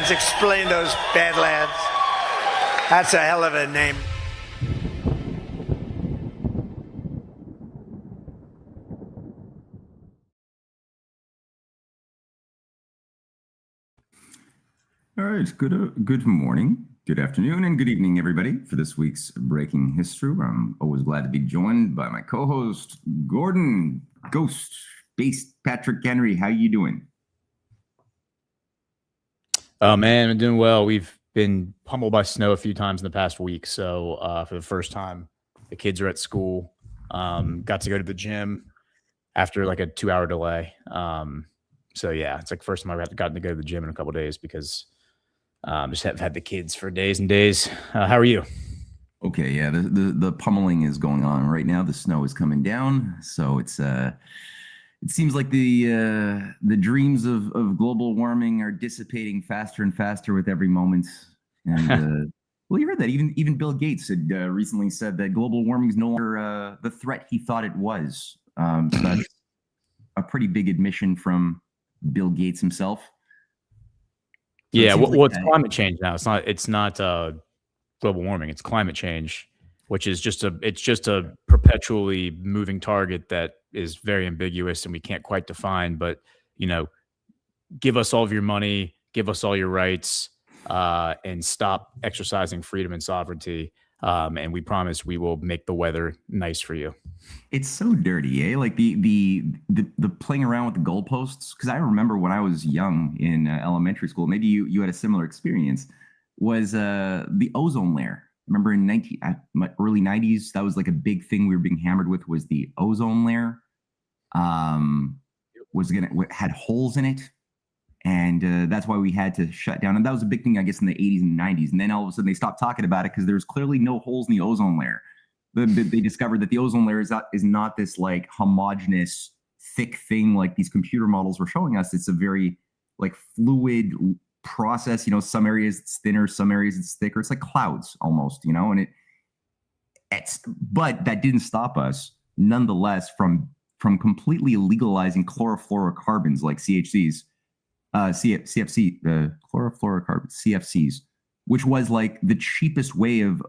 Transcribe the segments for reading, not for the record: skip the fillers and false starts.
Badlands. Explain those Badlands. That's a hell of a name. All right, good morning, good afternoon, and good evening, everybody, for this week's Breaking History. I'm always glad to be joined by my co-host, Gordon Ghost-based Patrick Henry. How you doing? Oh, man, I'm doing well. We've been pummeled by snow a few times in the past week, so for the first time, the kids are at school. Got to go to the gym after like a 2-hour delay. So, yeah, it's like first time I've gotten to go to the gym in a couple of days because just have had the kids for days and days. How are you? Okay, yeah, the pummeling is going on right now. The snow is coming down, so it seems like the dreams of global warming are dissipating faster and faster with every moment. And well, you heard that even Bill Gates had recently said that global warming is no longer the threat he thought it was. So that's a pretty big admission from Bill Gates himself. So yeah, well, it's climate change now. It's not global warming. It's climate change, which is just a perpetually moving target that is very ambiguous and we can't quite define. But give us all of your money, give us all your rights, and stop exercising freedom and sovereignty. And we promise we will make the weather nice for you. It's so dirty, eh? Like the playing around with the goalposts. Because I remember when I was young in elementary school, maybe you had a similar experience. Was the ozone layer? Remember in early 90s, that was like a big thing we were being hammered with. Was the ozone layer had holes in it. And that's why we had to shut down. And that was a big thing, I guess, in the 80s and 90s. And then all of a sudden they stopped talking about it because there's clearly no holes in the ozone layer. They discovered that the ozone layer is not this like homogeneous, thick thing like these computer models were showing us. It's a very like fluid process. Some areas it's thinner, some areas it's thicker. It's like clouds almost, and but that didn't stop us nonetheless from completely legalizing chlorofluorocarbons like CFCs. CFC, the chlorofluorocarbons, CFCs, which was like the cheapest way of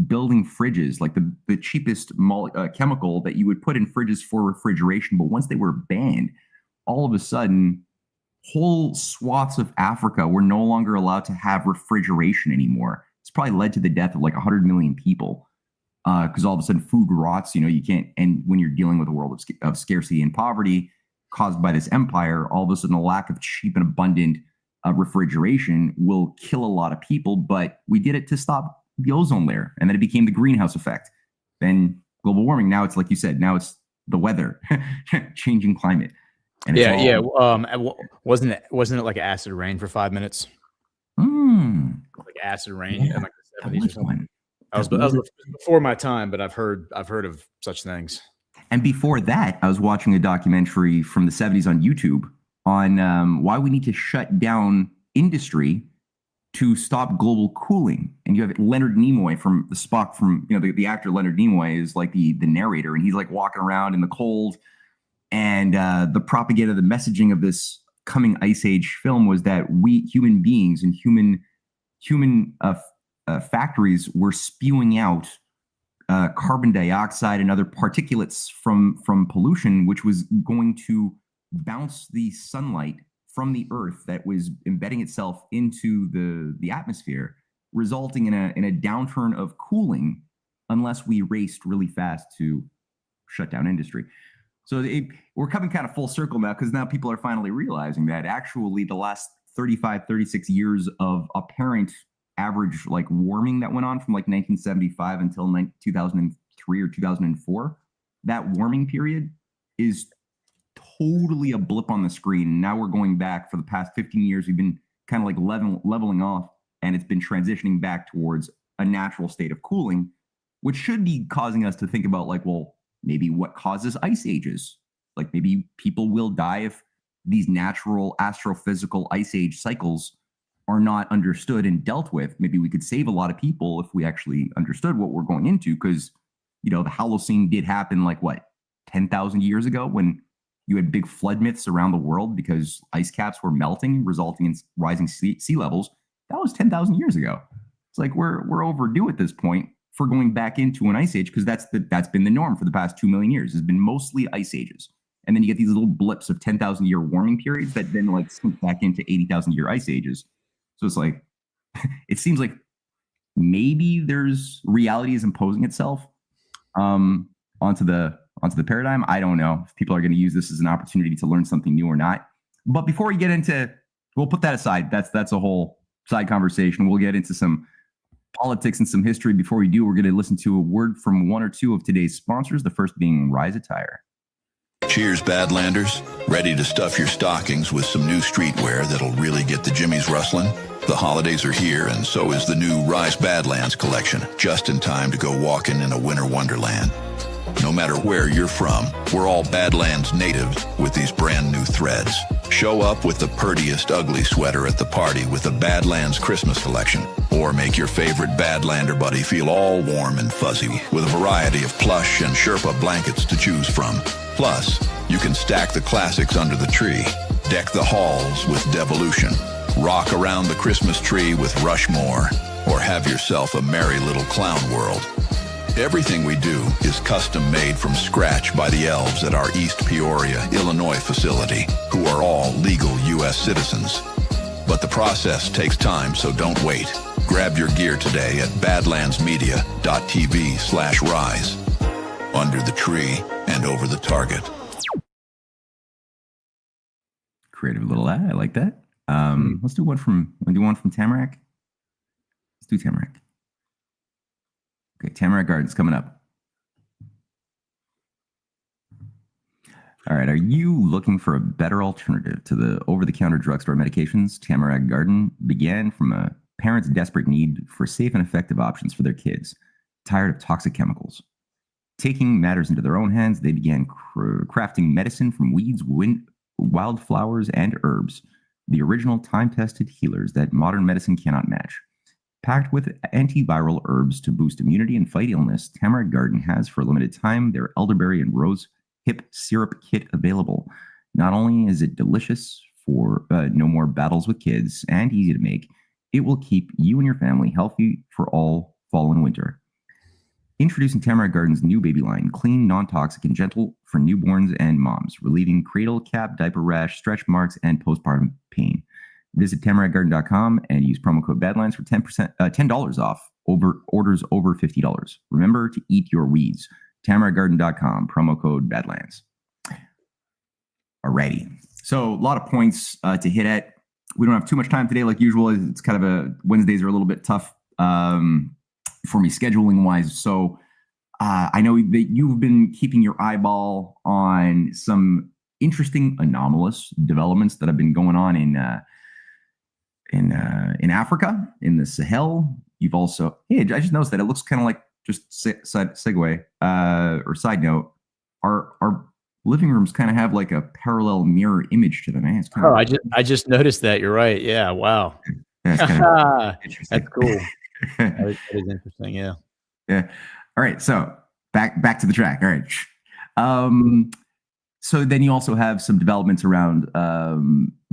building fridges, like the cheapest chemical that you would put in fridges for refrigeration. But once they were banned, all of a sudden, whole swaths of Africa were no longer allowed to have refrigeration anymore. It's probably led to the death of like 100 million people because all of a sudden food rots. You can't. And when you're dealing with a world of scarcity and poverty caused by this empire, all of a sudden a lack of cheap and abundant refrigeration will kill a lot of people. But we did it to stop the ozone layer, and then it became the greenhouse effect. Then global warming. Now it's like you said. Now it's the weather, changing climate. And wasn't it like acid rain for 5 minutes? Like acid rain in like the 70s or something. That was before my time, but I've heard of such things. And before that, I was watching a documentary from the 70s on YouTube on why we need to shut down industry to stop global cooling. And you have Leonard Nimoy from the Spock from, the actor Leonard Nimoy is like the narrator, and he's like walking around in the cold. And the propaganda, the messaging of this coming Ice Age film was that we human beings and human factories were spewing out carbon dioxide and other particulates from pollution, which was going to bounce the sunlight from the earth that was embedding itself into the atmosphere, resulting in a downturn of cooling unless we raced really fast to shut down industry. So we're coming kind of full circle now, because now people are finally realizing that actually the last 35, 36 years of apparent average like warming that went on from like 1975 until 2003 or 2004, that warming period is totally a blip on the screen. Now we're going back for the past 15 years. We've been kind of like leveling off, and it's been transitioning back towards a natural state of cooling, which should be causing us to think about like, well, maybe what causes ice ages? Like maybe people will die if these natural astrophysical ice age cycles are not understood and dealt with. Maybe we could save a lot of people if we actually understood what we're going into, because, the Holocene did happen like 10,000 years ago, when you had big flood myths around the world because ice caps were melting, resulting in rising sea levels. That was 10,000 years ago. It's like we're overdue at this point for going back into an ice age, because that's been the norm for the past 2 million years. It's been mostly ice ages. And then you get these little blips of 10,000 year warming periods that then like slip back into 80,000 year ice ages. So it's like, it seems like maybe there's reality is imposing itself onto the paradigm. I don't know if people are going to use this as an opportunity to learn something new or not. But before we get into, we'll put that aside. That's a whole side conversation. We'll get into some politics and some history. Before we do, we're going to listen to a word from one or two of today's sponsors. The first being Rise Attire. Cheers, Badlanders. Ready to stuff your stockings with some new streetwear that'll really get the jimmies rustling? The holidays are here, and so is the new Rise Badlands collection, just in time to go walking in a winter wonderland. No matter where you're from, we're all Badlands natives with these brand new threads. Show up with the purtiest ugly sweater at the party with the Badlands Christmas collection, or make your favorite Badlander buddy feel all warm and fuzzy with a variety of plush and Sherpa blankets to choose from. Plus, you can stack the classics under the tree, deck the halls with Devolution, rock around the Christmas tree with Rushmore, or have yourself a merry little clown world. Everything we do is custom made from scratch by the elves at our East Peoria, Illinois facility, who are all legal U.S. citizens. But the process takes time, so don't wait. Grab your gear today at badlandsmedia.tv/rise. Under the tree and over the target. Creative little ad. I like that. Let's do one from Tamarack. Let's do Tamarack. Okay, Tamarack Gardens coming up. All right, are you looking for a better alternative to the over-the-counter drugstore medications? Tamarack Garden began from a parent's desperate need for safe and effective options for their kids, tired of toxic chemicals. Taking matters into their own hands, they began crafting medicine from weeds, wildflowers, and herbs, the original time-tested healers that modern medicine cannot match. Packed with antiviral herbs to boost immunity and fight illness, Tamarack Garden has, for a limited time, their elderberry and rose hip syrup kit available. Not only is it delicious for no more battles with kids and easy to make, it will keep you and your family healthy for all fall and winter. Introducing Tamarack Garden's new baby line, clean, non-toxic, and gentle for newborns and moms, relieving cradle, cap, diaper rash, stretch marks, and postpartum pain. Visit tamarackgarden.com and use promo code Badlands for $10 off over orders over $50. Remember to eat your weeds. tamarackgarden.com, promo code Badlands. Alrighty. So a lot of points to hit at. We don't have too much time today, like usual. It's kind of Wednesdays are a little bit tough for me scheduling wise. So I know that you've been keeping your eyeball on some interesting anomalous developments that have been going on in Africa, in the Sahel. You've also, I just noticed that it looks kind of like, just segue or side note, our living rooms kind of have like a parallel mirror image to them. Eh? It's kind of, I just noticed that. You're right. Yeah. Wow. Yeah, kind of interesting. That's cool. That is interesting. Yeah. Yeah. All right. So back to the track. All right. So then you also have some developments around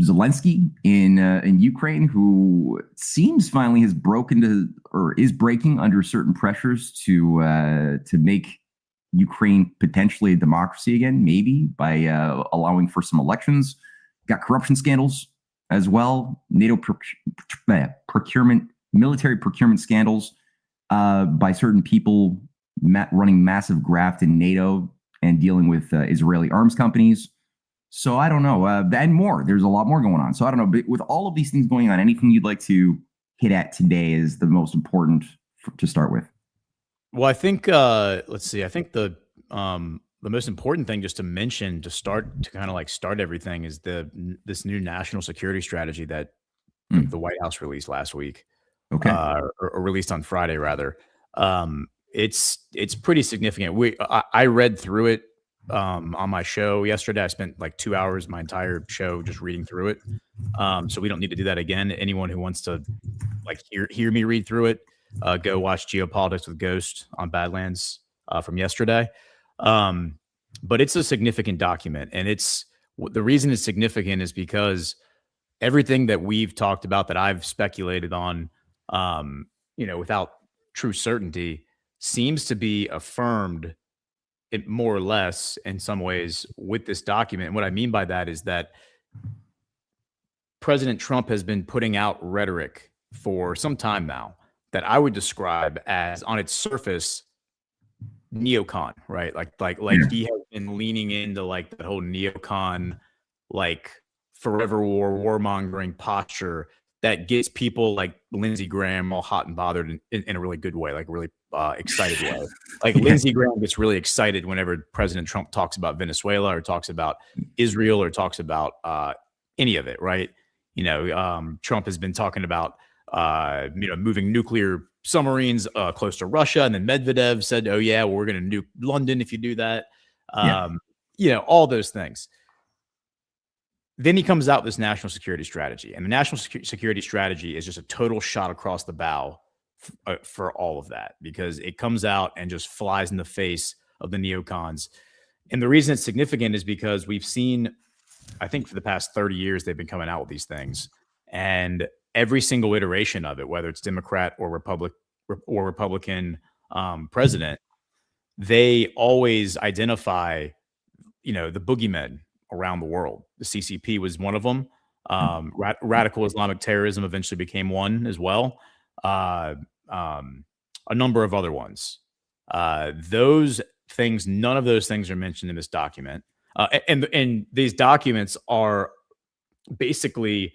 Zelensky in Ukraine, who seems finally has is breaking under certain pressures to make Ukraine potentially a democracy again, maybe by allowing for some elections. Got corruption scandals as well, NATO procurement, military procurement scandals by certain people running massive graft in NATO and dealing with Israeli arms companies. So I don't know, and more. There's a lot more going on. So I don't know, but with all of these things going on, anything you'd like to hit at today is the most important to start with? Well, I think let's see. I think the most important thing just to mention to kind of like start everything is this new national security strategy that the White House released last week. Okay, or released on Friday rather. It's pretty significant. I read through it on my show yesterday. I spent like 2 hours, my entire show, just reading through it. So we don't need to do that again. Anyone who wants to like hear me read through it, go watch Geopolitics with Ghost on Badlands from yesterday. But it's a significant document, and the reason it's significant is because everything that we've talked about, that I've speculated on, without true certainty, seems to be affirmed, it more or less in some ways, with this document. And what I mean by that is that President Trump has been putting out rhetoric for some time now that I would describe as, on its surface, neocon, right? Like he has been leaning into like that whole neocon, like forever warmongering posture that gets people like Lindsey Graham all hot and bothered in a really good way, like really excited way. Like Lindsey Graham gets really excited whenever President Trump talks about Venezuela or talks about Israel or talks about any of it, right? Trump has been talking about moving nuclear submarines close to Russia, and then Medvedev said, "Oh yeah, well, we're going to nuke London if you do that." All those things. Then he comes out with this national security strategy, and the national security strategy is just a total shot across the bow for all of that, because it comes out and just flies in the face of the neocons. And the reason it's significant is because we've seen, I think for the past 30 years, they've been coming out with these things, and every single iteration of it, whether it's Democrat or Republican president, they always identify, the boogeymen around the world. The CCP was one of them. Radical Islamic terrorism eventually became one as well. A number of other ones. Those things, none of those things are mentioned in this document. And these documents are basically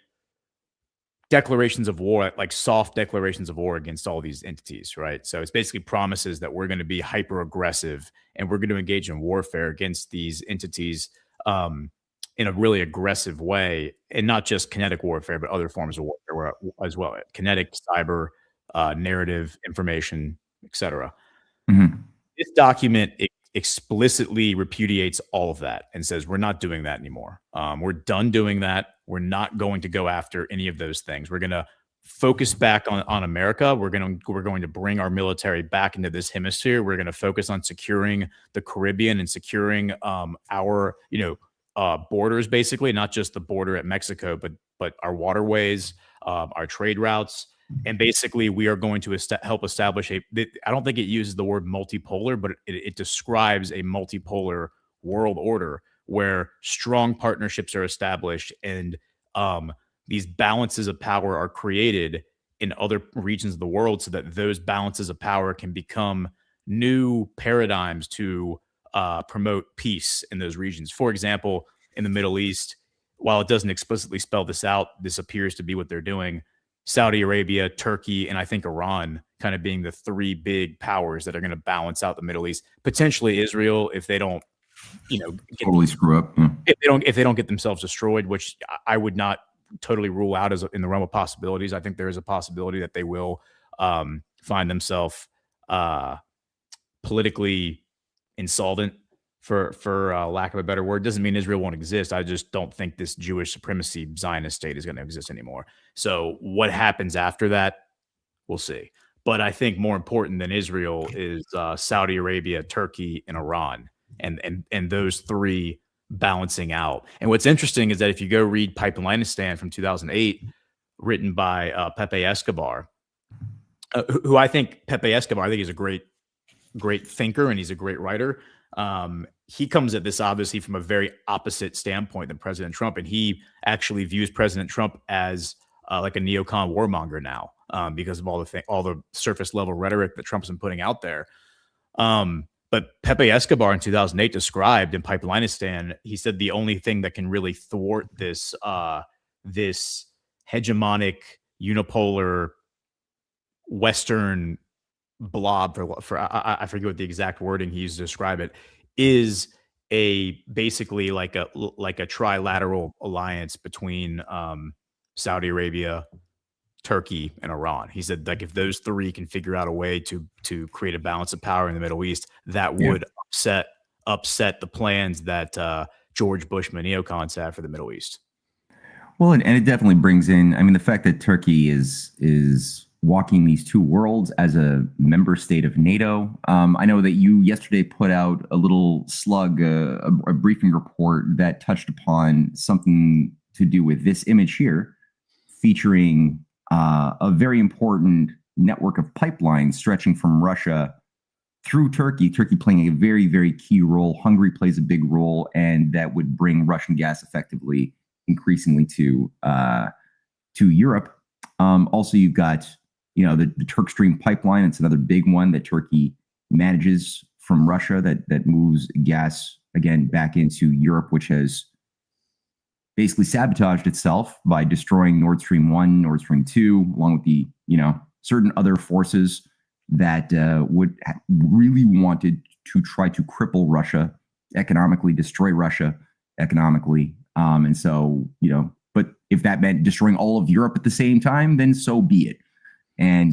declarations of war, like soft declarations of war against all these entities, right? So it's basically promises that we're going to be hyper aggressive and we're going to engage in warfare against these entities in a really aggressive way, and not just kinetic warfare, but other forms of warfare as well. Kinetic, cyber, narrative, information, etc. Mm-hmm. This document explicitly repudiates all of that and says we're not doing that anymore. We're done doing that. We're not going to go after any of those things. We're going to focus back on America. We're going to bring our military back into this hemisphere. We're going to focus on securing the Caribbean and securing our borders, basically, not just the border at Mexico, but our waterways, our trade routes. And basically, we are going to help establish I don't think it uses the word multipolar, but it describes a multipolar world order where strong partnerships are established and these balances of power are created in other regions of the world, so that those balances of power can become new paradigms to promote peace in those regions. For example, in the Middle East, while it doesn't explicitly spell this out, this appears to be what they're doing. Saudi Arabia, Turkey, and I think Iran kind of being the three big powers that are going to balance out the Middle East. Potentially Israel, if they don't, totally screw up. Yeah. If they don't get themselves destroyed, which I would not totally rule out as in the realm of possibilities. I think there is a possibility that they will find themselves politically insolvent, for lack of a better word. Doesn't mean Israel won't exist. I just don't think this Jewish supremacy Zionist state is going to exist anymore. So what happens after that, we'll see. But I think more important than Israel is Saudi Arabia, Turkey, and Iran, and those three balancing out. And what's interesting is that if you go read Pipelinistan from 2008, written by Pepe Escobar, who I think is a great thinker, and he's a great writer. He comes at this obviously from a very opposite standpoint than President Trump, and he actually views President Trump as like a neocon warmonger now, because of all the surface level rhetoric that Trump's been putting out there. But Pepe Escobar in 2008 described in Pipelinistan, he said the only thing that can really thwart this this hegemonic unipolar Western blob, for I forget what the exact wording he used to describe it, is basically like a trilateral alliance between Saudi Arabia, Turkey, and Iran. He said, like, if those three can figure out a way to create a balance of power in the Middle East, that would upset the plans that George Bush and the neocons have for the Middle East. Well, and it definitely brings in, I mean, the fact that Turkey is walking these two worlds as a member state of NATO. I know that you yesterday put out a little slug, a briefing report that touched upon something to do with this image here, featuring a very important network of pipelines stretching from Russia through Turkey, Turkey playing a very, very key role. Hungary plays a big role, and that would bring Russian gas effectively, increasingly to Europe. Also, you've got, the Turk Stream pipeline. It's another big one that Turkey manages from Russia that moves gas, again, back into Europe, which has basically sabotaged itself by destroying Nord Stream 1, Nord Stream 2, along with the, certain other forces that really wanted to try to cripple Russia economically, destroy Russia economically. And so, but if that meant destroying all of Europe at the same time, then so be it. And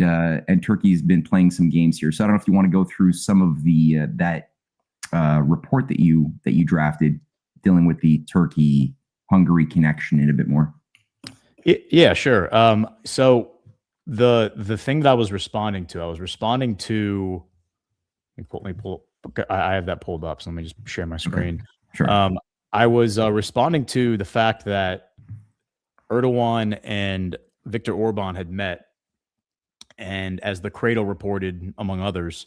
Turkey's been playing some games here. So I don't know if you want to go through some of the that report that you drafted dealing with the Turkey-Hungary connection in a bit more. Yeah, sure. So the thing that I was responding to, let me pull. I have that pulled up, so let me just share my screen. Okay. Sure. I was responding to the fact that Erdogan and Viktor Orban had met, and as the Cradle reported, among others,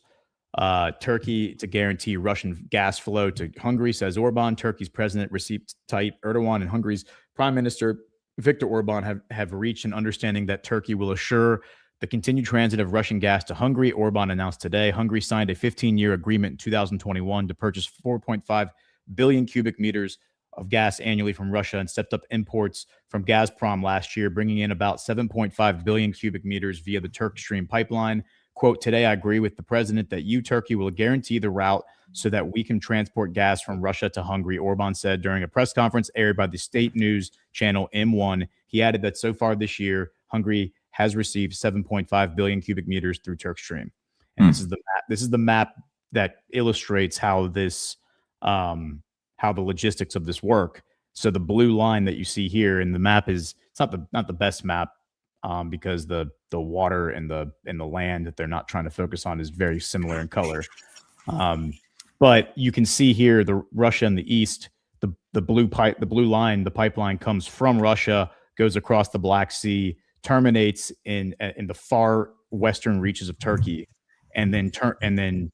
Turkey to guarantee Russian gas flow to Hungary, says Orban. Turkey's president Recep Tayyip Erdogan and Hungary's prime minister Viktor Orban have reached an understanding that Turkey will assure the continued transit of Russian gas to Hungary. Orban announced today Hungary signed a 15-year agreement in 2021 to purchase 4.5 billion cubic meters of gas annually from Russia and stepped up imports from Gazprom last year, bringing in about 7.5 billion cubic meters via the Turk Stream pipeline. Quote, today I agree with the president that you, Turkey, will guarantee the route so that we can transport gas from Russia to Hungary, Orban said during a press conference aired by the state news channel M1. He added that so far this year, Hungary has received 7.5 billion cubic meters through Turk Stream. And this is the map that illustrates how how the logistics of this work. So the blue line that you see here in the map it's not the best map because the water and the land that they're not trying to focus on is very similar in color. But you can see here the Russia in the east, the blue line, the pipeline comes from Russia, goes across the Black Sea, terminates in the far western reaches of Turkey, and then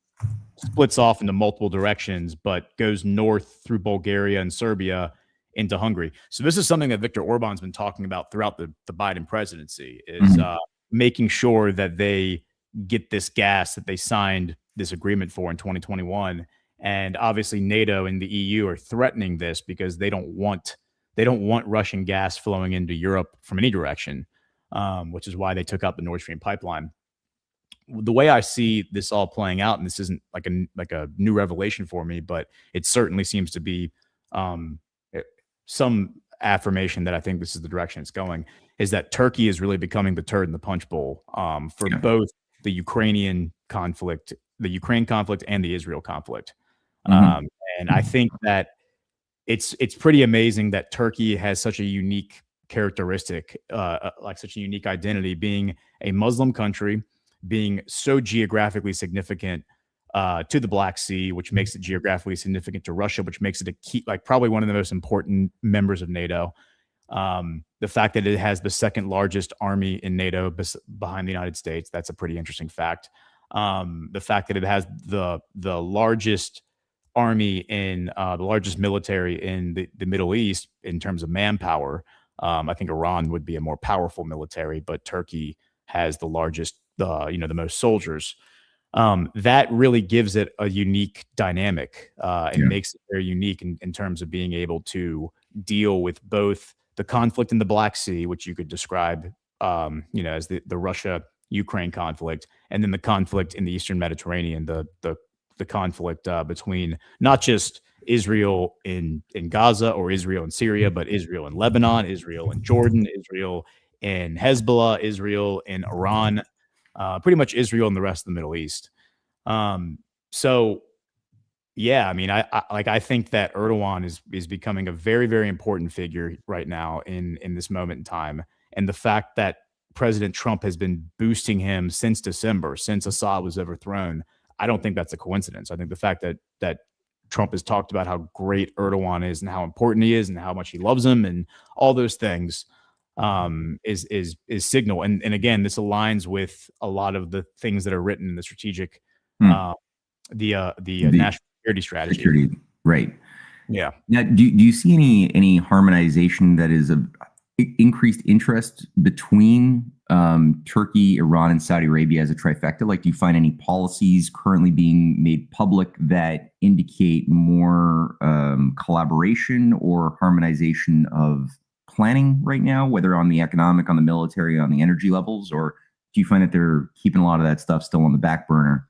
splits off into multiple directions, but goes north through Bulgaria and Serbia into Hungary. So this is something that Viktor Orban's been talking about throughout the Biden presidency, is making sure that they get this gas that they signed this agreement for in 2021. And obviously NATO and the EU are threatening this because they don't want Russian gas flowing into Europe from any direction, which is why they took out the Nord Stream pipeline. The way I see this all playing out, and this isn't like a new revelation for me, but it certainly seems to be some affirmation that I think this is the direction it's going, is that Turkey is really becoming the turd in the punch bowl for both the Ukraine conflict and the Israel conflict. And I think that it's pretty amazing that Turkey has such a unique characteristic, like such a unique identity, being a Muslim country, being so geographically significant to the Black Sea, which makes it geographically significant to Russia, which makes it a key, like probably one of the most important members of NATO. The fact that it has the second largest army in NATO behind the United States, that's a pretty interesting fact. The fact that it has the largest army in the largest military in the Middle East in terms of manpower. I think Iran would be a more powerful military, but Turkey has the largest, the most soldiers. That really gives it a unique dynamic and makes it very unique in terms of being able to deal with both the conflict in the Black Sea, which you could describe, as the Russia-Ukraine conflict, and then the conflict in the Eastern Mediterranean, the conflict between not just Israel in Gaza or Israel in Syria, but Israel in Lebanon, Israel in Jordan, Israel in Hezbollah, Israel in Iran, pretty much Israel and the rest of the Middle East. So yeah, I mean, I think that Erdogan is becoming a very, very important figure right now in this moment in time. And the fact that President Trump has been boosting him since December, since Assad was overthrown, I don't think that's a coincidence. I think the fact that Trump has talked about how great Erdogan is and how important he is and how much he loves him and all those things, is signal. And again, this aligns with a lot of the things that are written in the strategic, the national security strategy. Security, right? Yeah. Now, do you see any harmonization that is of increased interest between Turkey, Iran, and Saudi Arabia as a trifecta? Like, do you find any policies currently being made public that indicate more collaboration or harmonization of planning right now, whether on the economic, on the military, on the energy levels, or do you find that they're keeping a lot of that stuff still on the back burner?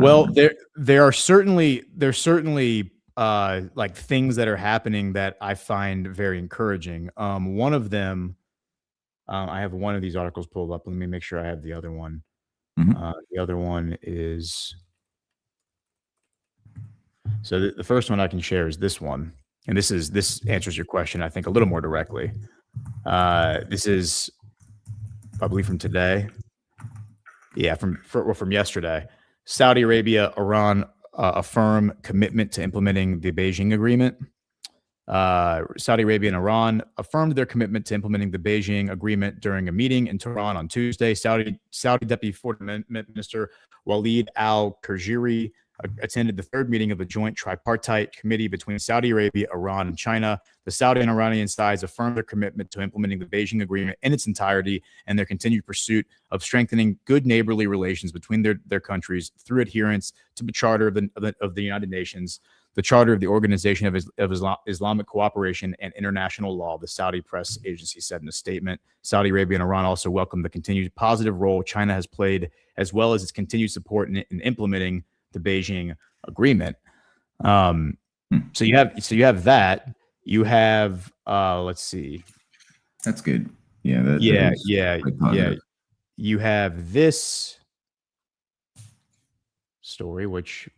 Well, there's certainly like things that are happening that I find very encouraging. One of them, I have one of these articles pulled up. Let me make sure I have the other one. The other one is, so the first one I can share is this one. And this answers your question, I think, a little more directly. This is, I believe, from today. Yeah, from yesterday. Saudi Arabia, Iran affirm commitment to implementing the Beijing Agreement. Saudi Arabia and Iran affirmed their commitment to implementing the Beijing Agreement during a meeting in Tehran on Tuesday. Saudi Deputy Foreign Minister Walid al-Kharjiri attended the third meeting of the joint tripartite committee between Saudi Arabia, Iran, and China. The Saudi and Iranian sides affirmed their commitment to implementing the Beijing Agreement in its entirety and their continued pursuit of strengthening good neighborly relations between their countries through adherence to the Charter of the United Nations, the Charter of the Organization of Islamic Cooperation, and international law, the Saudi press agency said in a statement. Saudi Arabia and Iran also welcomed the continued positive role China has played, as well as its continued support in implementing the Beijing Agreement. So you have that. You have let's see. That's good. Yeah. Yeah. You have this story, which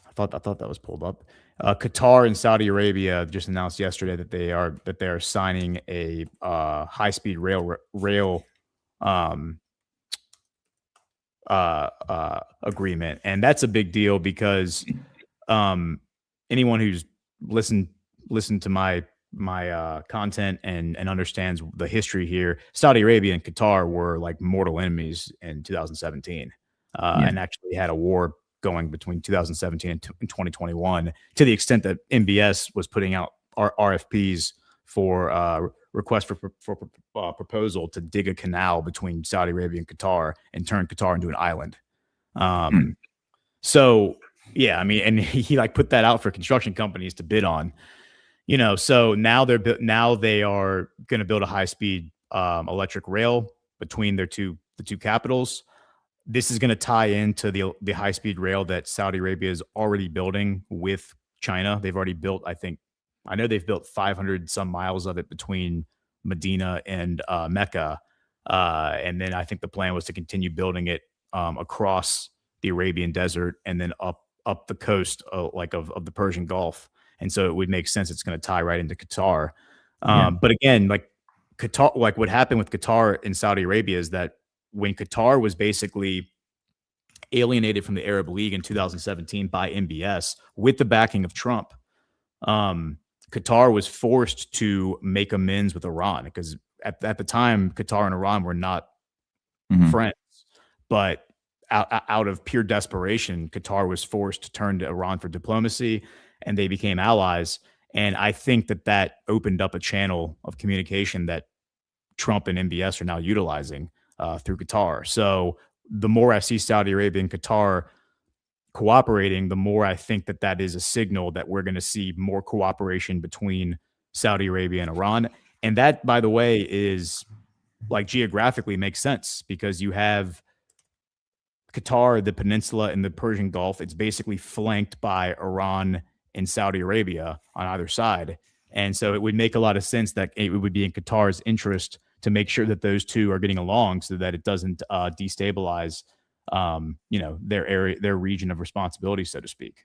I thought that was pulled up. Qatar and Saudi Arabia just announced yesterday that they are signing a high-speed rail agreement, and that's a big deal because anyone who's listened to my content and understands the history here, Saudi Arabia and Qatar were like mortal enemies in 2017, and actually had a war going between 2017 and 2021, to the extent that MBS was putting out RFPs for request for proposal to dig a canal between Saudi Arabia and Qatar and turn Qatar into an island. So yeah, I mean, and he like put that out for construction companies to bid on, so now they are going to build a high speed electric rail between the two capitals. This is going to tie into the high speed rail that Saudi Arabia is already building with China. They've already built, I know they've built 500 some miles of it between Medina and Mecca. And then I think the plan was to continue building it across the Arabian desert and then up the coast of the Persian Gulf. And so it would make sense it's going to tie right into Qatar. But again, like Qatar, like what happened with Qatar and Saudi Arabia is that when Qatar was basically alienated from the Arab League in 2017 by MBS with the backing of Trump, Qatar was forced to make amends with Iran because at the time, Qatar and Iran were not friends. But out of pure desperation, Qatar was forced to turn to Iran for diplomacy, and they became allies. And I think that opened up a channel of communication that Trump and MBS are now utilizing through Qatar. So the more I see Saudi Arabia and Qatar cooperating, the more I think that is a signal that we're going to see more cooperation between Saudi Arabia and Iran. And that, by the way, is like geographically makes sense because you have Qatar, the peninsula and the Persian Gulf. It's basically flanked by Iran and Saudi Arabia on either side. And so it would make a lot of sense that it would be in Qatar's interest to make sure that those two are getting along so that it doesn't destabilize, their area, their region of responsibility, so to speak.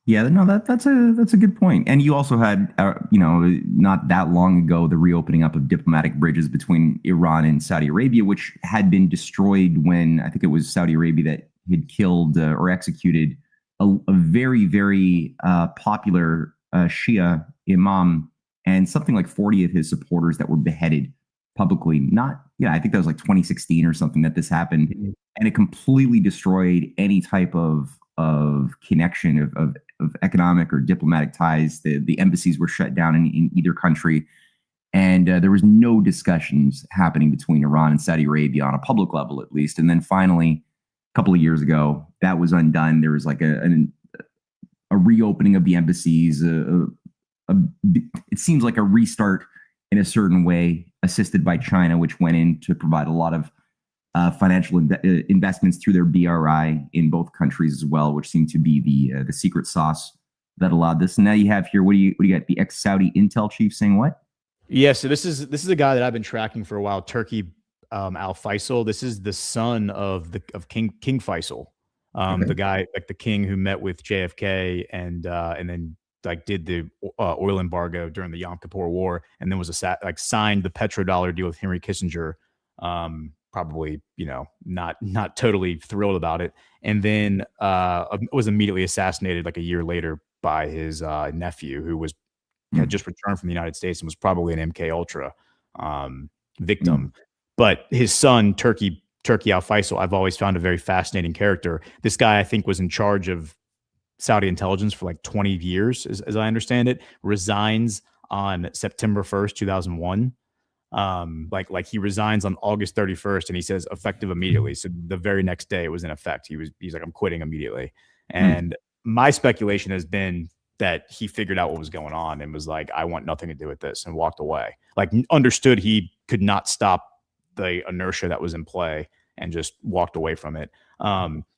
Yeah, no, that's a good point. And you also had, not that long ago, the reopening up of diplomatic bridges between Iran and Saudi Arabia, which had been destroyed when I think it was Saudi Arabia that had killed or executed a very, very popular Shia imam and something like 40 of his supporters that were beheaded publicly. I think that was like 2016 or something that this happened, and it completely destroyed any type of connection of economic or diplomatic ties. The embassies were shut down in either country, and there was no discussions happening between Iran and Saudi Arabia on a public level, at least. And then finally, a couple of years ago, that was undone. There was like a reopening of the embassies. It seems like a restart in a certain way, assisted by China, which went in to provide a lot of financial investments through their BRI in both countries as well, which seemed to be the secret sauce that allowed this. And now you have here, what do you got? The ex-Saudi intel chief saying what? Yeah, so this is a guy that I've been tracking for a while, Turkey Al Faisal. This is the son of King Faisal, Okay. the guy, like the king who met with JFK and then like did the oil embargo during the Yom Kippur War, and then was signed the petrodollar deal with Henry Kissinger. Probably, not totally thrilled about it, and then was immediately assassinated like a year later by his nephew, who was had just returned from the United States and was probably an MK Ultra victim. But his son, Turkey Al Faisal, I've always found a very fascinating character. This guy, I think, was in charge of Saudi intelligence for like 20 years, as I understand it, resigns on September 1st, 2001. Like he resigns on August 31st, and he says effective immediately. So the very next day it was in effect. He's like, I'm quitting immediately. And my speculation has been that he figured out what was going on and was like, I want nothing to do with this, and walked away. Like understood he could not stop the inertia that was in play and just walked away from it.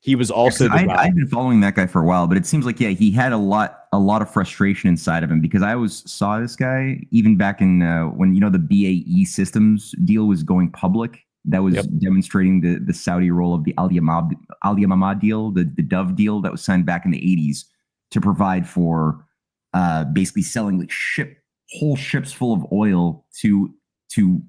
He was also I've been following that guy for a while, but it seems like, he had a lot of frustration inside of him, because I always saw this guy even back in when, the BAE Systems deal was going public. That was demonstrating the Saudi role of the Al Yamama deal, the Dove deal that was signed back in the 80s to provide for basically selling like whole ships full of oil to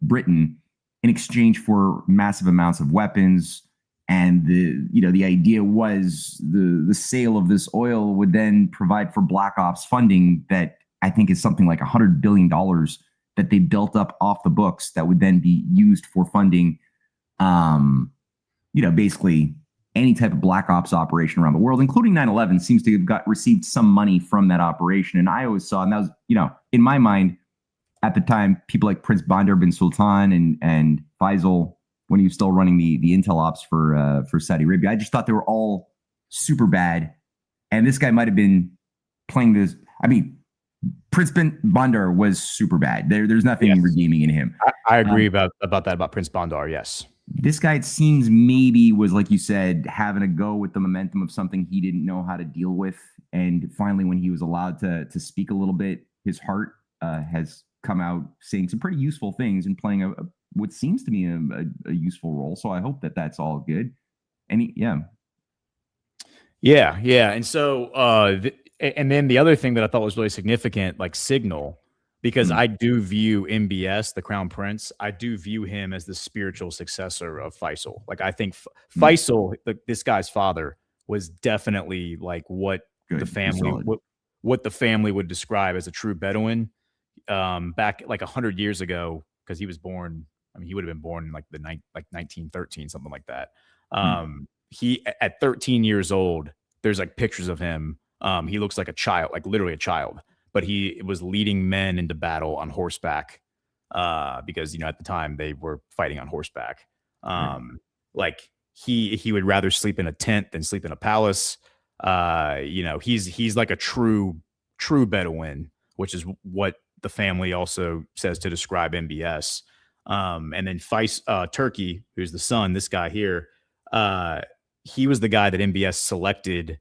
Britain in exchange for massive amounts of weapons. And the idea was the sale of this oil would then provide for Black Ops funding that I think is something like $100 billion that they built up off the books that would then be used for funding, basically any type of Black Ops operation around the world, including 9/11 seems to have received some money from that operation. And I always saw, and that was, in my mind at the time, people like Prince Bandar bin Sultan and Faisal, when he was still running the intel ops for Saudi Arabia, I just thought they were all super bad. And this guy might have been playing this. I mean, Prince bin Bandar was super bad. There's nothing redeeming in him. I agree about that, about Prince Bandar. Yes. This guy, it seems, maybe was, like you said, having a go with the momentum of something he didn't know how to deal with. And finally, when he was allowed to speak a little bit, his heart has come out saying some pretty useful things and playing what seems to me a useful role. So I hope that that's all good. And yeah. And so, and then the other thing that I thought was really significant, like Signal, because I do view MBS, the Crown Prince, I do view him as the spiritual successor of Faisal. Like I think Faisal, this guy's father, was definitely like what the family would describe as a true Bedouin. Back like 100 years ago, because he was born. I mean, he would have been born in like 1913, something like that. He at 13 years old, there's like pictures of him. He looks like a child, like literally a child, but he was leading men into battle on horseback, because at the time they were fighting on horseback. Like he would rather sleep in a tent than sleep in a palace. He's like a true Bedouin, which is what the family also says to describe MBS. And then Turkey, who's the son, this guy here, he was the guy that MBS selected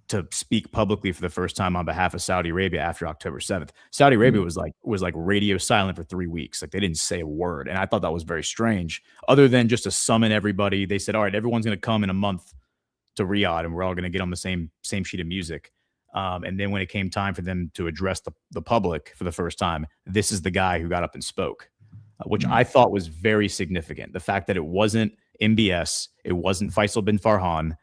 to speak publicly for the first time on behalf of Saudi Arabia after October 7th. Saudi Arabia was like radio silent for 3 weeks. Like they didn't say a word. And I thought that was very strange. Other than just to summon everybody, they said, all right, everyone's going to come in a month to Riyadh and we're all going to get on the same sheet of music. And then when it came time for them to address the public for the first time, this is the guy who got up and spoke, which I thought was very significant. The fact that it wasn't MBS, it wasn't Faisal bin Farhan,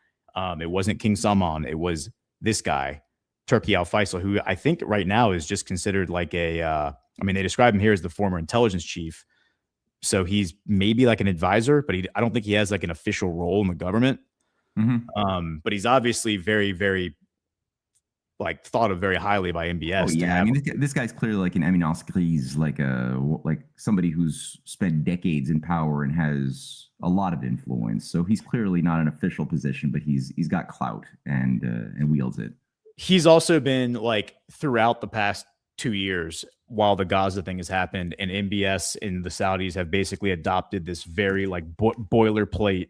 it wasn't King Salman, it was this guy Turki al-Faisal, who I think right now is just considered like I mean, they describe him here as the former intelligence chief. So he's maybe like an advisor, but I don't think he has like an official role in the government. But he's obviously very, very like thought of very highly by MBS. Oh yeah, I mean this guy's clearly like he's like somebody who's spent decades in power and has a lot of influence. So he's clearly not an official position, but he's got clout and wields it. He's also been like throughout the past 2 years while the Gaza thing has happened, and MBS and the Saudis have basically adopted this very like boilerplate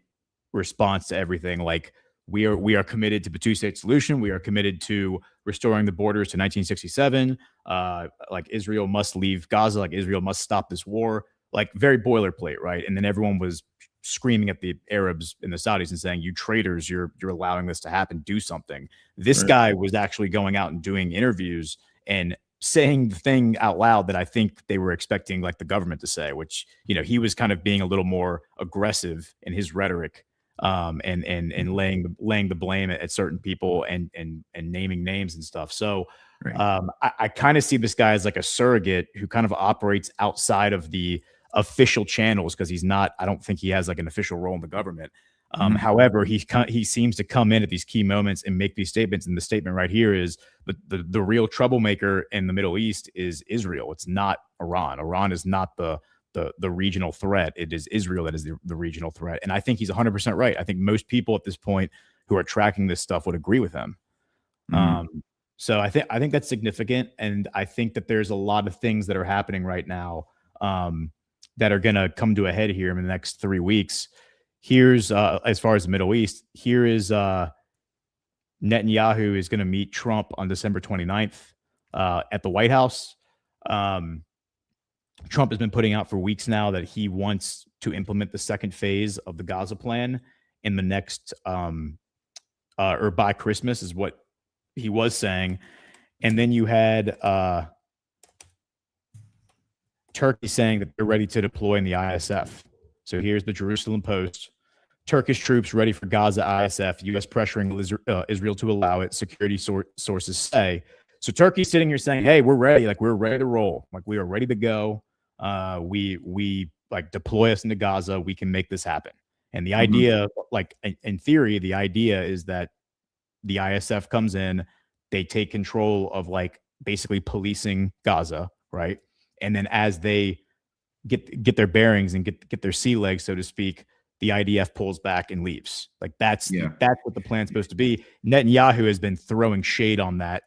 response to everything. Like we are committed to the two-state solution. We are committed to restoring the borders to 1967. Like Israel must leave Gaza. Like Israel must stop this war. Like very boilerplate, right? And then everyone was screaming at the Arabs and the Saudis and saying, "You traitors! You're allowing this to happen. Do something." This guy was actually going out and doing interviews and saying the thing out loud that I think they were expecting like the government to say, which, you know, he was kind of being a little more aggressive in his rhetoric, and laying the blame at certain people and naming names and stuff. So I kind of see this guy as like a surrogate who kind of operates outside of the official channels, because I don't think he has like an official role in the government. However, he seems to come in at these key moments and make these statements. And the statement right here is the real troublemaker in the Middle East is Israel. It's not Iran. Iran is not the regional threat. It is Israel that is the regional threat. And I think he's 100% right. I think most people at this point who are tracking this stuff would agree with him. So I think that's significant. And I think that there's a lot of things that are happening right now that are going to come to a head here in the next 3 weeks. Here's as far as the Middle East, here is Netanyahu is going to meet Trump on December 29th at the White House. Trump has been putting out for weeks now that he wants to implement the second phase of the Gaza plan in the next or by Christmas is what he was saying. And then you had Turkey saying that they're ready to deploy in the ISF. So here's the Jerusalem Post. Turkish troops ready for Gaza ISF. U.S. pressuring Israel to allow it, security sources say. So Turkey's sitting here saying, hey, we're ready. Like, we're ready to roll. Like, we are ready to go. We like deploy us into Gaza. We can make this happen. And the idea, like in theory, the idea is that the ISF comes in, they take control of like basically policing Gaza, right? And then as they get their bearings and get their sea legs, so to speak, the IDF pulls back and leaves. Like that's what the plan's supposed to be. Netanyahu has been throwing shade on that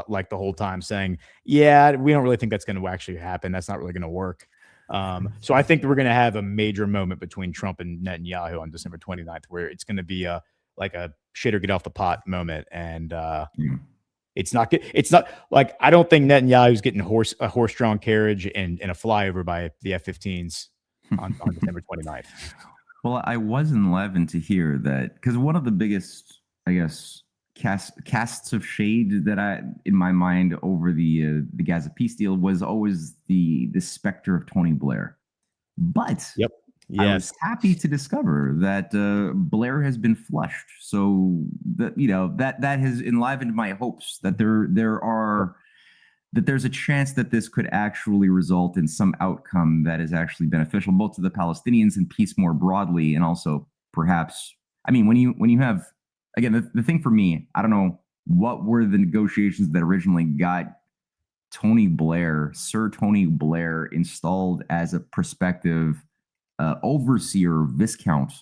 like the whole time, saying, yeah, we don't really think that's going to actually happen. That's not really going to work. So I think we're going to have a major moment between Trump and Netanyahu on December 29th, where it's going to be a shit or get off the pot moment. And it's not good. It's not like, I don't think Netanyahu's getting a horse-drawn carriage and a flyover by the F-15s on December 29th. Well, I was enlivened to hear that, because one of the biggest, I guess, casts of shade that in my mind over the Gaza peace deal was always the specter of Tony Blair. But I was happy to discover that Blair has been flushed. So that has enlivened my hopes that there's a chance that this could actually result in some outcome that is actually beneficial both to the Palestinians and peace more broadly, and also perhaps, I mean, when you have, again, the thing for me, I don't know what were the negotiations that originally got Sir Tony Blair installed as a prospective overseer, viscount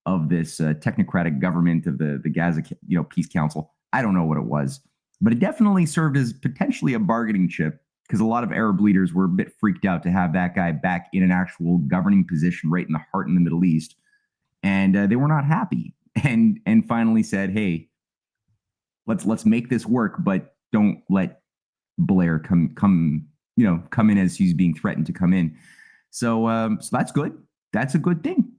of this technocratic government of the Gaza Peace Council. I don't know what it was, but it definitely served as potentially a bargaining chip, because a lot of Arab leaders were a bit freaked out to have that guy back in an actual governing position right in the heart in the Middle East, and they were not happy, and finally said, hey, let's make this work, but don't let Blair come in as he's being threatened to come in. So that's good. That's a good thing.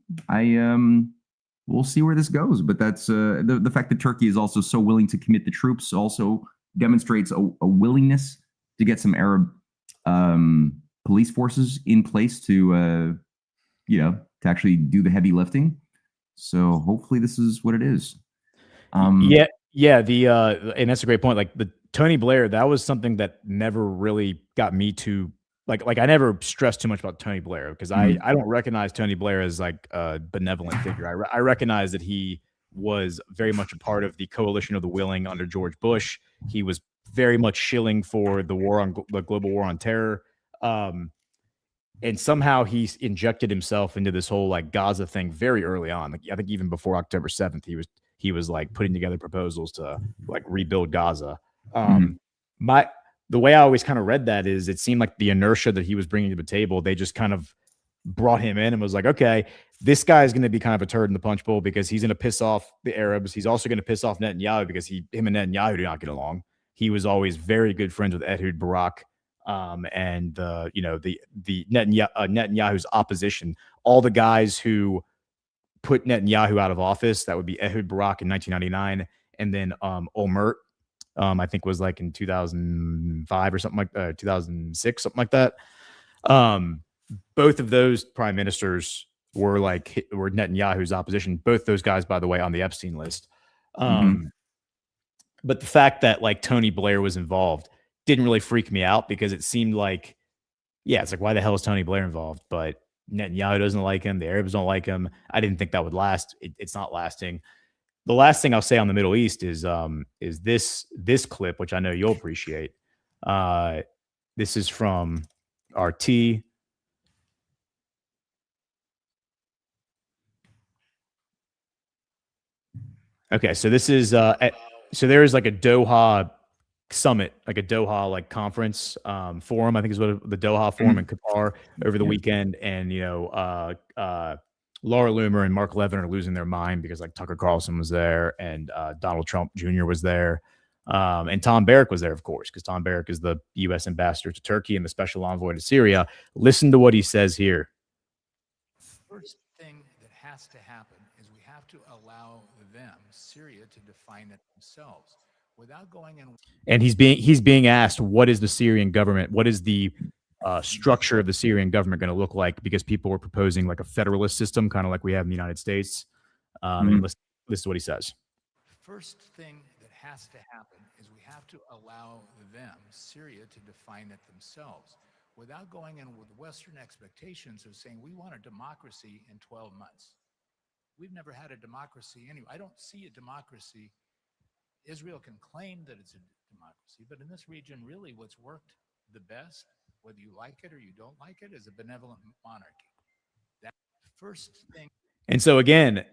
We'll see where this goes, but that's the fact that Turkey is also so willing to commit the troops also demonstrates a willingness to get some Arab police forces in place to actually do the heavy lifting. So hopefully this is what it is. Yeah, and that's a great point. Like the Tony Blair, that was something that never really got me to like I never stressed too much about Tony Blair because I don't recognize Tony Blair as like a benevolent figure. I recognize that he was very much a part of the coalition of the willing under George Bush. He was very much shilling for the global war on terror. And somehow he injected himself into this whole like Gaza thing very early on. Like I think even before October 7th, he was like putting together proposals to like rebuild Gaza. The way I always kind of read that is it seemed like the inertia that he was bringing to the table, they just kind of brought him in and was like, okay, this guy is going to be kind of a turd in the punch bowl because he's going to piss off the Arabs. He's also going to piss off Netanyahu because him and Netanyahu do not get along. He was always very good friends with Ehud Barak. And the Netanyahu's opposition, all the guys who put Netanyahu out of office, that would be Ehud Barak in 1999, and then Olmert, I think was like in 2005 or something like 2006, something like that. Both of those prime ministers were Netanyahu's opposition. Both those guys, by the way, on the Epstein list. But the fact that like Tony Blair was involved didn't really freak me out because it seemed like, yeah, it's like, why the hell is Tony Blair involved? But Netanyahu doesn't like him. The Arabs don't like him. I didn't think that would last. It's not lasting. The last thing I'll say on the Middle East is this clip, which I know you'll appreciate. This is from RT. Okay, so this is so there is like a Doha summit, like a Doha like conference forum, I think is what the Doha forum in Qatar over the weekend, and Laura Loomer and Mark Levin are losing their mind because like Tucker Carlson was there and Donald Trump Jr. was there, and Tom Barrack was there, of course, because Tom Barrack is the U.S. ambassador to Turkey and the special envoy to Syria. Listen to what he says here. First thing that has to happen is we have to allow them, Syria, to define it themselves. Without going in, and he's being asked, what is the Syrian government? What is the structure of the Syrian government going to look like? Because people were proposing like a federalist system, kind of like we have in the United States. And listen to what he says. First thing that has to happen is we have to allow them, Syria, to define it themselves, without going in with Western expectations of saying we want a democracy in 12 months. We've never had a democracy anyway. I don't see a democracy. Israel can claim that it's a democracy, but in this region, really what's worked the best, whether you like it or you don't like it, is a benevolent monarchy. That first thing. And so again,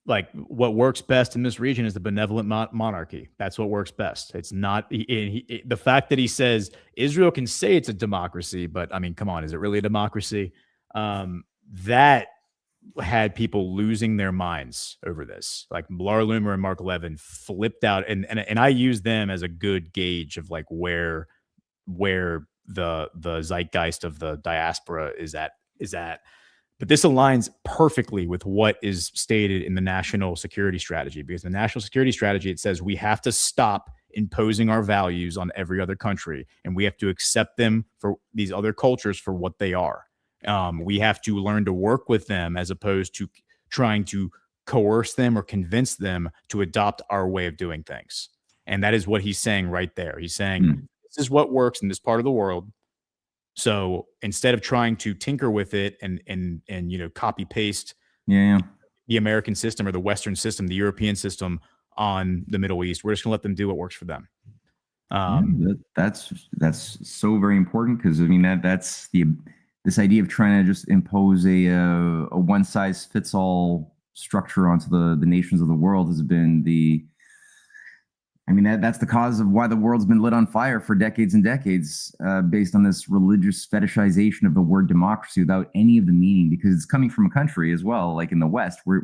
like what works best in this region is the benevolent monarchy. That's what works best. It's not the fact that he says Israel can say it's a democracy, but I mean, come on, is it really a democracy? That had people losing their minds over this. Like Laura Loomer and Mark Levin flipped out, and I use them as a good gauge of like where the zeitgeist of the diaspora is at. But this aligns perfectly with what is stated in the national security strategy, because the national security strategy, it says we have to stop imposing our values on every other country, and we have to accept them for these other cultures for what they are. We have to learn to work with them as opposed to trying to coerce them or convince them to adopt our way of doing things. And that is what he's saying right there. He's saying this is what works in this part of the world. So instead of trying to tinker with it and copy paste the American system or the Western system, the European system on the Middle East, we're just gonna let them do what works for them. That's so very important, because I mean that's this idea of trying to just impose a one size fits all structure onto the nations of the world has been that's the cause of why the world's been lit on fire for decades and decades, based on this religious fetishization of the word democracy without any of the meaning, because it's coming from a country as well. Like in the West, we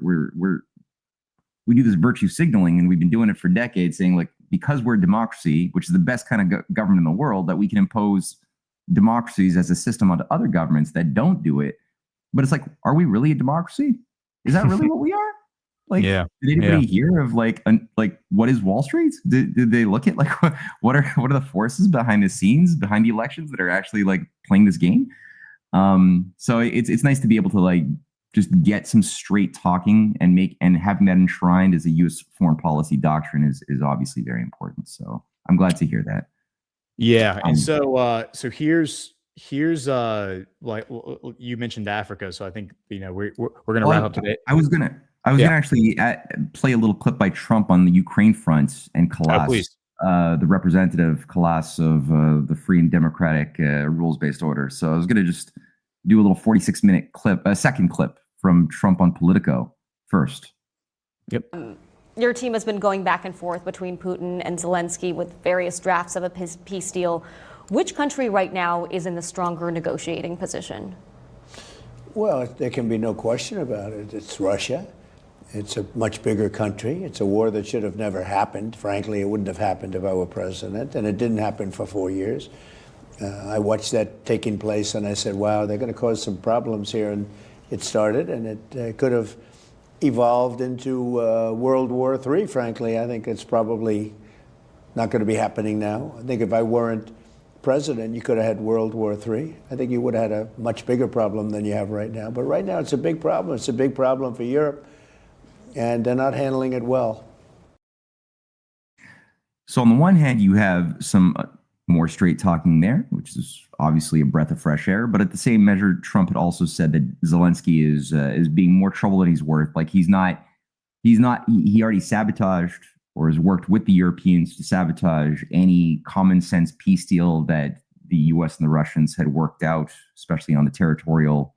do this virtue signaling, and we've been doing it for decades, saying like, because we're a democracy, which is the best kind of government in the world, that we can impose democracies as a system onto other governments that don't do it. But it's like, are we really a democracy? Is that really what we are? Like, did anybody hear of like what is Wall Street? Did they look at like what are the forces behind the scenes, behind the elections that are actually like playing this game? So it's nice to be able to like just get some straight talking and having that enshrined as a U.S. foreign policy doctrine is obviously very important. So I'm glad to hear that. Yeah, and so here's like you mentioned Africa, so I think we're gonna wrap up today. I was gonna actually play a little clip by Trump on the Ukraine front and Kallas, the representative Kallas of the Free and Democratic Rules-Based Order. So I was gonna just do a little 46-minute clip, a second clip from Trump on Politico first. Yep. Your team has been going back and forth between Putin and Zelensky with various drafts of a peace deal. Which country right now is in the stronger negotiating position? Well, there can be no question about it. It's Russia. It's a much bigger country. It's a war that should have never happened. Frankly, it wouldn't have happened if I were president, and it didn't happen for 4 years. I watched that taking place, and I said, wow, they're going to cause some problems here. And it started, and it could have evolved into World War III, frankly. I think it's probably not going to be happening now. I think if I weren't president, you could have had World War III. I think you would have had a much bigger problem than you have right now. But right now, it's a big problem. It's a big problem for Europe, and they're not handling it well. So on the one hand, you have some more straight talking there, which is obviously a breath of fresh air. But at the same measure, Trump had also said that Zelensky is being more trouble than he's worth. Like he already sabotaged or has worked with the Europeans to sabotage any common sense peace deal that the U.S. and the Russians had worked out, especially on the territorial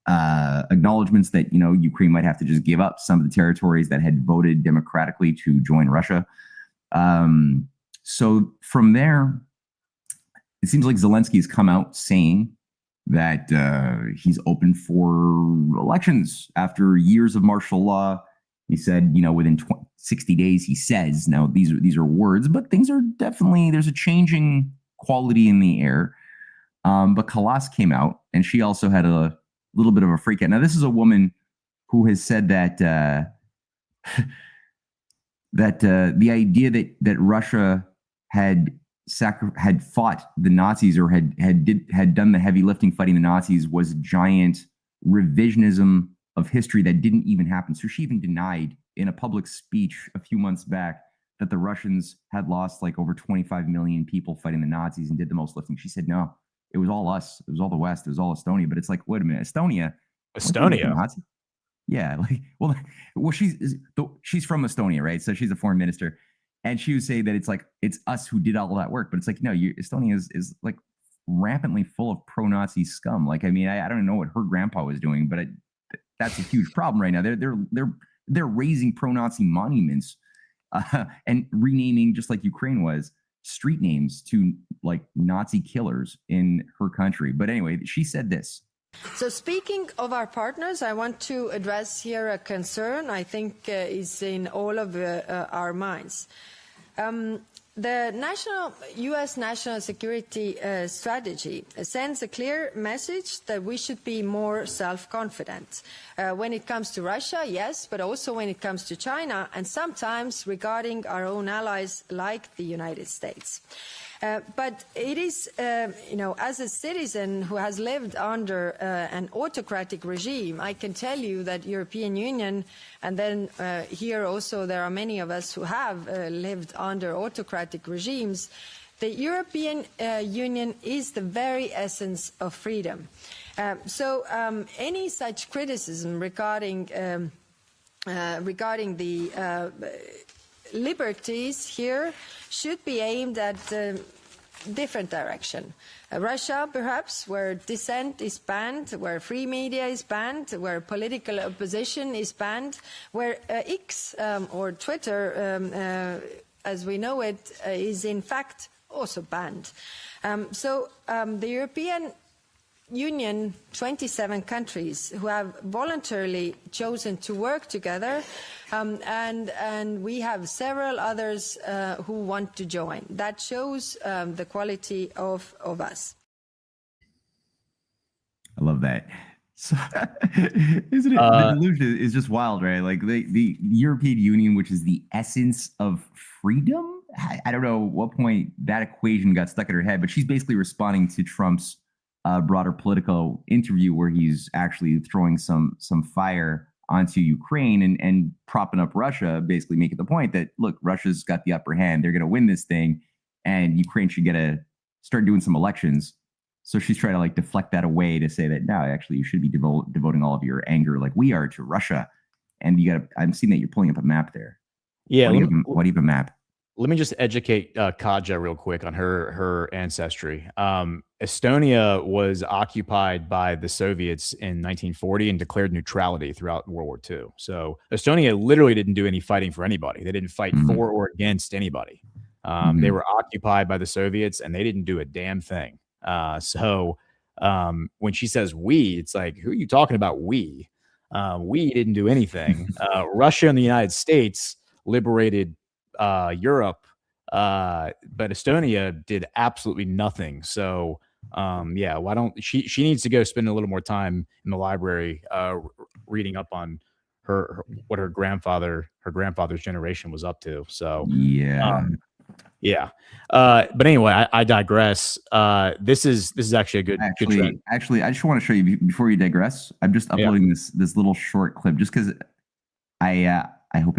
acknowledgments that, Ukraine might have to just give up some of the territories that had voted democratically to join Russia. So from there, it seems like Zelensky has come out saying that he's open for elections after years of martial law. He said, within 60 days, he says, now these are words, but things are definitely, there's a changing quality in the air. But Kallas came out, and she also had a little bit of a freak out. Now, this is a woman who has said that the idea that Russia had fought the Nazis or had done the heavy lifting fighting the Nazis was giant revisionism of history that didn't even happen. So she even denied in a public speech a few months back that the Russians had lost like over 25 million people fighting the Nazis and did the most lifting. She said, no, it was all us. It was all the West. It was all Estonia. But it's like, wait a minute, Estonia. Yeah. She's from Estonia, right? So she's a foreign minister. And she would say that it's us who did all that work. But it's like, no, Estonia is like rampantly full of pro-Nazi scum. Like, I mean, I don't know what her grandpa was doing, but that's a huge problem right now. They're raising pro-Nazi monuments and renaming, just like Ukraine was, street names to like Nazi killers in her country. But anyway, she said this. So speaking of our partners, I want to address here a concern I think is in all of our minds. The U.S. national security strategy sends a clear message that we should be more self-confident when it comes to Russia, yes, but also when it comes to China, and sometimes regarding our own allies like the United States. But it is, as a citizen who has lived under an autocratic regime, I can tell you that European Union, and then here also there are many of us who have lived under autocratic regimes, the European Union is the very essence of freedom. So any such criticism regarding the liberties here should be aimed at different direction. Russia, perhaps, where dissent is banned, where free media is banned, where political opposition is banned, where X or Twitter, as we know it, is in fact also banned. So the European Union, 27 countries who have voluntarily chosen to work together, and we have several others who want to join. That shows the quality of us. I love that. So, isn't it? The delusion is just wild, right? Like the European Union, which is the essence of freedom. I don't know at what point that equation got stuck in her head, but she's basically responding to Trump's broader political interview where he's actually throwing some fire onto Ukraine and propping up Russia, basically making the point that, look, Russia's got the upper hand. They're going to win this thing, and Ukraine should start doing some elections. So she's trying to like deflect that away to say that, no, actually, you should be devoting all of your anger like we are to Russia. And I'm seeing that you're pulling up a map there. Yeah. What do you have a map? Let me just educate Kaja real quick on her ancestry. Estonia was occupied by the Soviets in 1940 and declared neutrality throughout World War II. So Estonia literally didn't do any fighting for anybody. They didn't fight for or against anybody. They were occupied by the Soviets, and they didn't do a damn thing. So when she says we, it's like, who are you talking about we? We didn't do anything. Russia and the United States liberated Europe, but Estonia did absolutely nothing. So why don't she needs to go spend a little more time in the library reading up on what her grandfather's generation was up to. So but anyway, I digress. This is actually a good trend. Actually, I just want to show you before you digress. I'm just uploading this little short clip just because I hope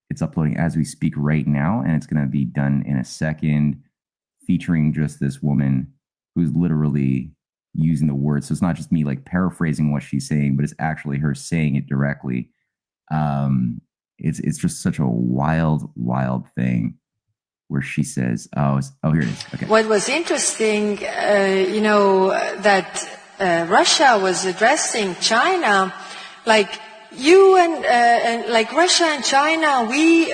it's uploading as we speak right now, and it's going to be done in a second, featuring just this woman who's literally using the words. So it's not just me like paraphrasing what she's saying, but it's actually her saying it directly. It's just such a wild thing where she says, here it is. Okay. What was interesting, that Russia was addressing China, like you and like Russia and China, we,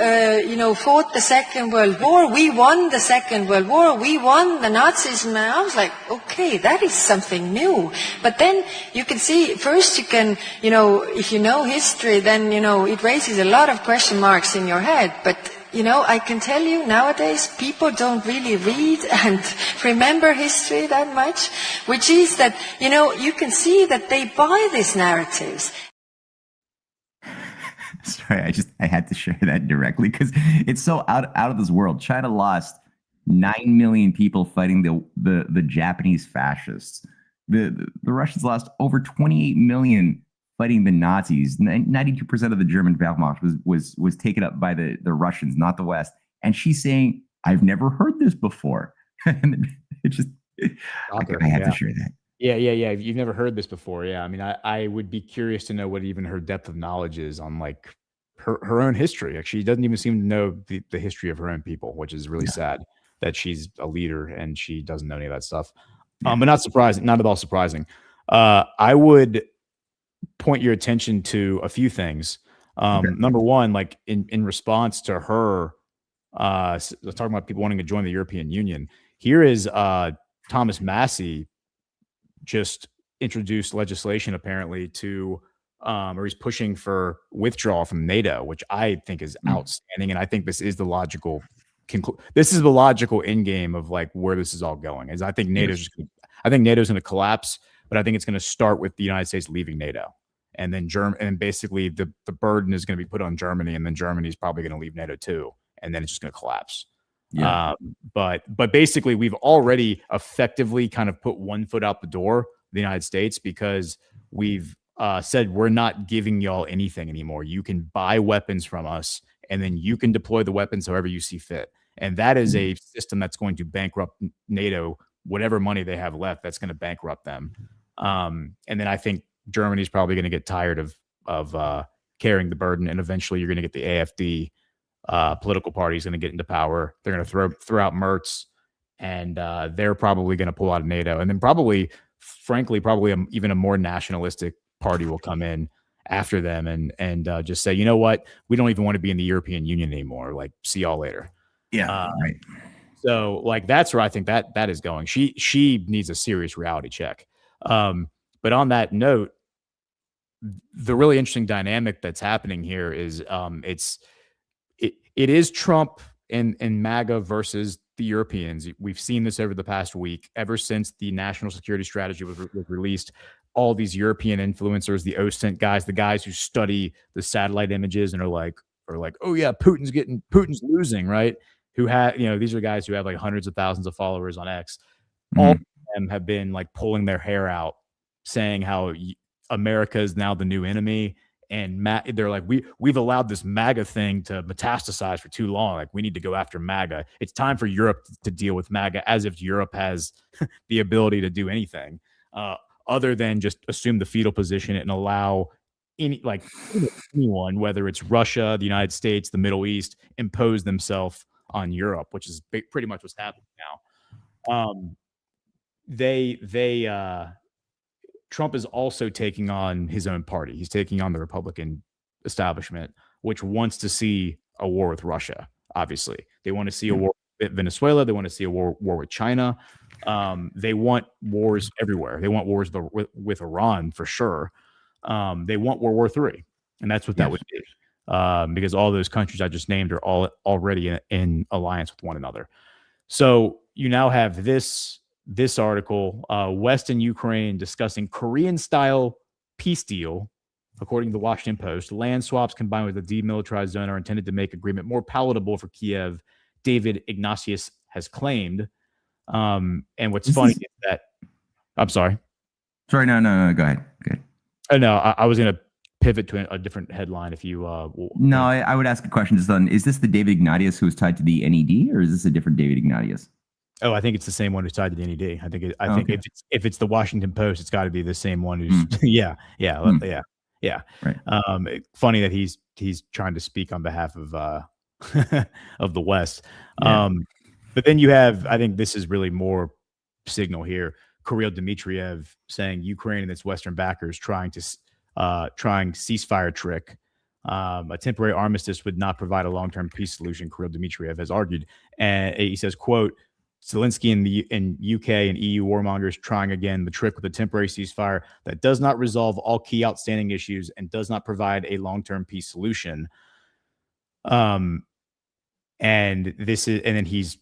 fought the Second World War. We won the Second World War. We won the Nazism. And I was like, okay, that is something new. But then you can see, first you can, if you know history, then, it raises a lot of question marks in your head. But I can tell you nowadays people don't really read and remember history that much, which is that, you can see that they buy these narratives. Sorry, I had to share that directly because it's so out of this world. China lost 9 million people fighting the Japanese fascists. The Russians lost over 28 million fighting the Nazis. 92% of the German Wehrmacht was taken up by the Russians, not the West. And she's saying, I've never heard this before. And it just, I had to share that. Yeah. You've never heard this before. Yeah. I mean, I would be curious to know what even her depth of knowledge is on like her own history. Like, she doesn't even seem to know the history of her own people, which is really sad that she's a leader and she doesn't know any of that stuff. But not surprising, not at all surprising. I would point your attention to a few things. Number one, like in response to her talking about people wanting to join the European Union, here is Thomas Massey just introduced legislation apparently to or he's pushing for withdrawal from NATO, which I think is outstanding. And I think this is the logical this is the logical end game of like where this is all going. Is I think NATO's going to collapse, but I think it's going to start with the United States leaving NATO. And then and basically the burden is going to be put on Germany, and then Germany's probably going to leave NATO too, and then it's just going to collapse. Yeah. But basically we've already effectively kind of put one foot out the door, the United States, because we've said we're not giving y'all anything anymore. You can buy weapons from us, and then you can deploy the weapons however you see fit. And that is a system that's going to bankrupt NATO. Whatever money they have left, that's going to bankrupt them. And then I think Germany's probably going to get tired of carrying the burden, and eventually you're going to get the AfD political party is going to get into power. They're going to throw out Merz, and they're probably going to pull out of NATO. And then probably even a more nationalistic party will come in after them and just say, you know what, we don't even want to be in the European Union anymore. Like, see y'all later. Yeah, right. So like that's where I think that is going. She needs a serious reality check. But on that note, the really interesting dynamic that's happening here is it is Trump and MAGA versus the Europeans. We've seen this over the past week, ever since the national security strategy was released. All these European influencers, the OSINT guys, the guys who study the satellite images and are like, oh yeah, Putin's losing, right? Who these are guys who have like hundreds of thousands of followers on X. all of them have been like pulling their hair out, saying how America is now the new enemy. And they're like, we've allowed this MAGA thing to metastasize for too long. Like, we need to go after MAGA. It's time for Europe to deal with MAGA, as if Europe has the ability to do anything other than just assume the fetal position and allow anyone, whether it's Russia, the United States, the Middle East, impose themselves on Europe, which is pretty much what's happening now. Trump is also taking on his own party. He's taking on the Republican establishment, which wants to see a war with Russia. Obviously, they want to see a war with Venezuela. They want to see a war with China. They want wars everywhere. They want wars with Iran for sure. They want World War III, and that's what that would be, because all those countries I just named are all already in alliance with one another. So you now have this article, West and Ukraine discussing Korean-style peace deal. According to the Washington Post, land swaps combined with a demilitarized zone are intended to make agreement more palatable for Kiev, David Ignatius has claimed. And what's funny is that... I'm sorry. Sorry, no, go ahead. Oh, no, I was going to pivot to a different headline if you... No, I would ask a question. Is this the David Ignatius who is tied to the NED, or is this a different David Ignatius? Oh, I think it's the same one who's tied to the NED. I think if it's the Washington Post, it's got to be the same one who's yeah. Right. Funny that he's trying to speak on behalf of of the West. Yeah. But then you have, I think this is really more signal here, Kirill Dmitriev saying Ukraine and its Western backers trying ceasefire trick. A temporary armistice would not provide a long-term peace solution, Kirill Dmitriev has argued. And he says, quote, Zelensky and UK and EU warmongers trying again the trick with a temporary ceasefire that does not resolve all key outstanding issues and does not provide a long-term peace solution. And then he's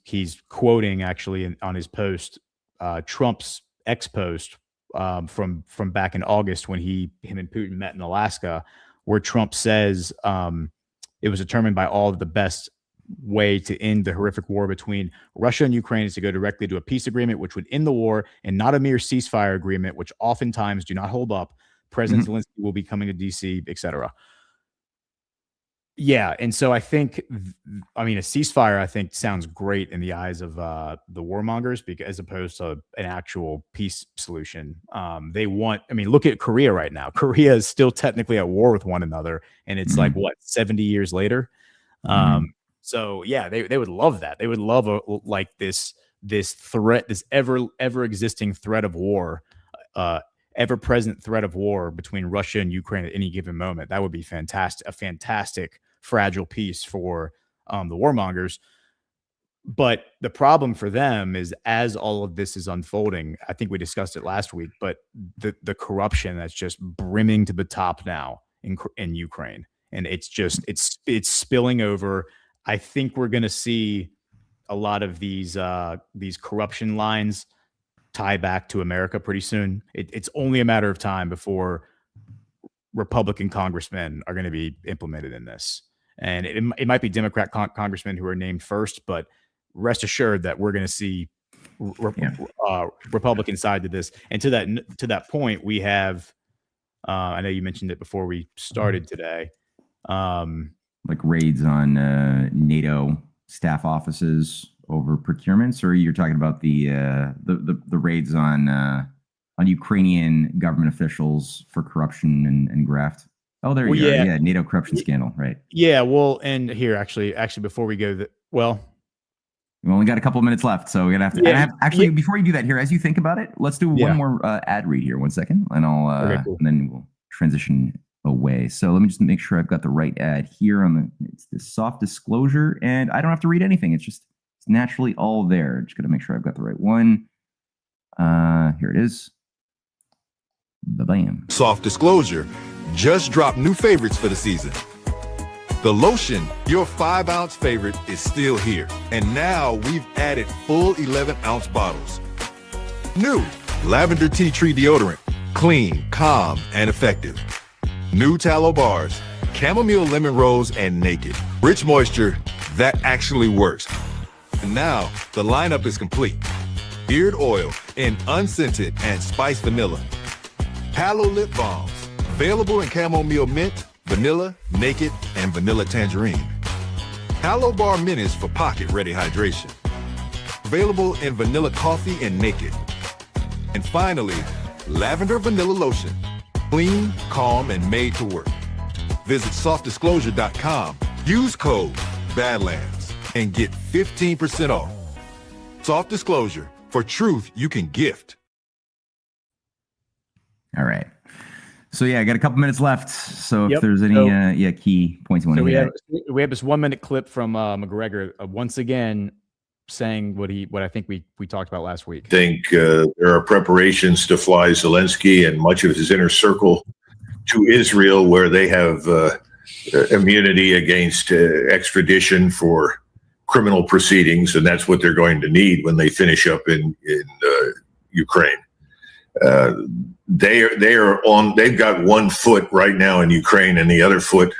quoting actually on his post, Trump's ex-post from back in August when him and Putin met in Alaska, where Trump says it was determined by all of the best way to end the horrific war between Russia and Ukraine is to go directly to a peace agreement, which would end the war, and not a mere ceasefire agreement, which oftentimes do not hold up. President Zelensky will be coming to DC, etc. Yeah, and so I think, a ceasefire I think sounds great in the eyes of the warmongers, as opposed to an actual peace solution. Look at Korea right now. Korea is still technically at war with one another, and it's 70 years later. So yeah, they would love that. They would love this threat, this ever existing threat of war, ever present threat of war between Russia and Ukraine at any given moment. That would be fantastic, a fantastic fragile peace for the warmongers. But the problem for them is, as all of this is unfolding, I think we discussed it last week, but the corruption that's just brimming to the top now in Ukraine, and it's spilling over. I think we're going to see a lot of these corruption lines tie back to America pretty soon. It's only a matter of time before Republican congressmen are going to be implemented in this. And it might be Democrat congressmen who are named first, but rest assured that we're going to see Republican side to this. And to that point, we have, I know you mentioned it before we started today, like raids on NATO staff offices over procurements, or you're talking about the raids on Ukrainian government officials for corruption and graft? Oh, there you are. Yeah, NATO corruption scandal, right? Yeah, well, and here actually before we go, we only got a couple of minutes left, so we're gonna have to. Before you do that, here, as you think about it, let's do one more ad read here. 1 second, and I'll cool. And then we'll transition away. So let me just make sure I've got the right ad here it's this soft disclosure, and I don't have to read anything. It's naturally all there. Just gotta make sure I've got the right one. Here it is. Bam. Soft disclosure just dropped new favorites for the season. The lotion, your 5-ounce favorite, is still here. And now we've added full 11-ounce bottles. New lavender tea tree deodorant, clean, calm, and effective. New tallow bars, chamomile lemon rose and naked. Rich moisture that actually works. And now the lineup is complete. beard oil, and unscented and spiced vanilla. Palo lip balms, available in chamomile mint, vanilla, naked, and vanilla tangerine. Palo Bar Minis for pocket-ready hydration. Available in vanilla coffee and naked. And finally, lavender vanilla lotion. Clean, calm, and made to work. Visit softdisclosure.com. Use code Badlands and get 15% off. Soft Disclosure, for truth you can gift. All right. So yeah, I got a couple minutes left. So if Yep. there's any key points you want So to hit. we have this 1 minute clip from McGregor once again saying what I think we talked about last week. I think there are preparations to fly Zelensky and much of his inner circle to Israel, where they have immunity against extradition for criminal proceedings, and that's what they're going to need when they finish up in Ukraine. They've got one foot right now in Ukraine and the other foot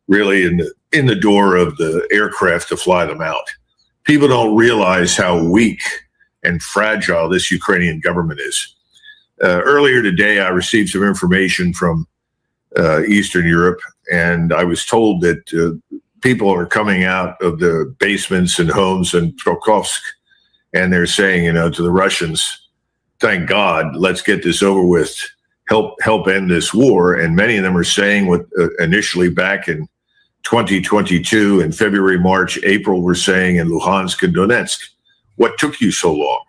really in the door of the aircraft to fly them out. People don't realize how weak and fragile this Ukrainian government is. Earlier today, I received some information from Eastern Europe, and I was told that people are coming out of the basements and homes in Prokhovsk, and they're saying, to the Russians, thank God, let's get this over with, help end this war. And many of them are saying what initially back in 2022 in February, March, April, were saying in Luhansk and Donetsk, what took you so long?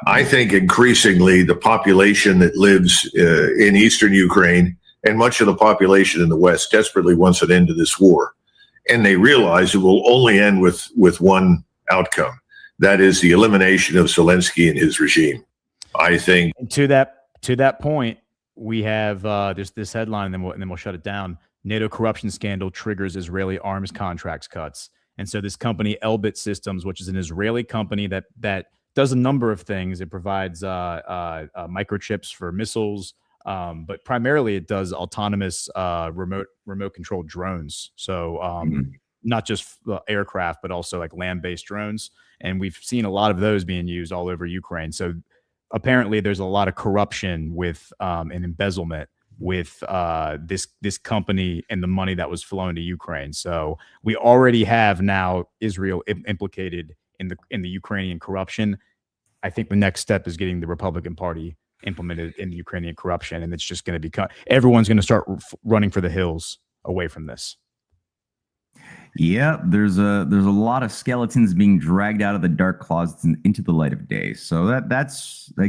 I think increasingly the population that lives in eastern Ukraine and much of the population in the West desperately wants an end to this war. And they realize it will only end with one outcome. That is the elimination of Zelensky and his regime. I think. And to that point, we have this headline, and then we'll shut it down. NATO corruption scandal triggers Israeli arms contracts cuts. And so this company, Elbit Systems, which is an Israeli company that does a number of things. It provides microchips for missiles, but primarily it does autonomous remote controlled drones. So not just aircraft, but also like land-based drones. And we've seen a lot of those being used all over Ukraine. So apparently there's a lot of corruption with and embezzlement with this company and the money that was flowing to Ukraine. So we already have now Israel implicated in the Ukrainian corruption. I think the next step is getting the Republican Party implemented in the Ukrainian corruption, and it's just going to become everyone's going to start running for the hills away from this. Yeah, there's a lot of skeletons being dragged out of the dark closets and into the light of day. So that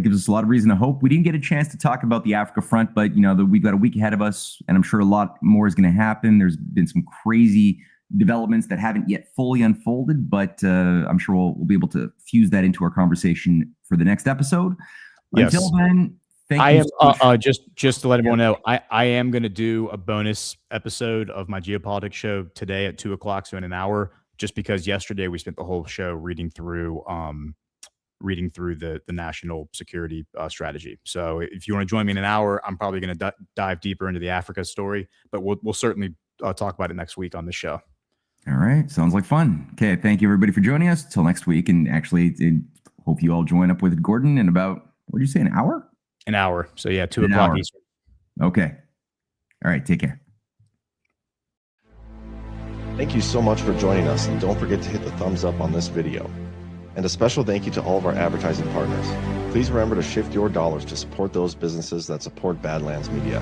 gives us a lot of reason to hope. We didn't get a chance to talk about the Africa front, but we've got a week ahead of us, and I'm sure a lot more is going to happen. There's been some crazy developments that haven't yet fully unfolded, but I'm sure we'll be able to fuse that into our conversation for the next episode. Yes. Until then, I am just to let everyone know, I am going to do a bonus episode of my geopolitics show today at 2:00, so in an hour. Just because yesterday we spent the whole show reading through the national security strategy. So if you want to join me in an hour, I'm probably going to dive deeper into the Africa story, but we'll certainly talk about it next week on the show. All right, sounds like fun. Okay, thank you everybody for joining us. Till next week, and actually, hope you all join up with Gordon in about what did you say, an hour? An hour. So yeah, 2:00 Eastern. Okay. All right. Take care. Thank you so much for joining us, and don't forget to hit the thumbs up on this video. And a special thank you to all of our advertising partners. Please remember to shift your dollars to support those businesses that support Badlands Media.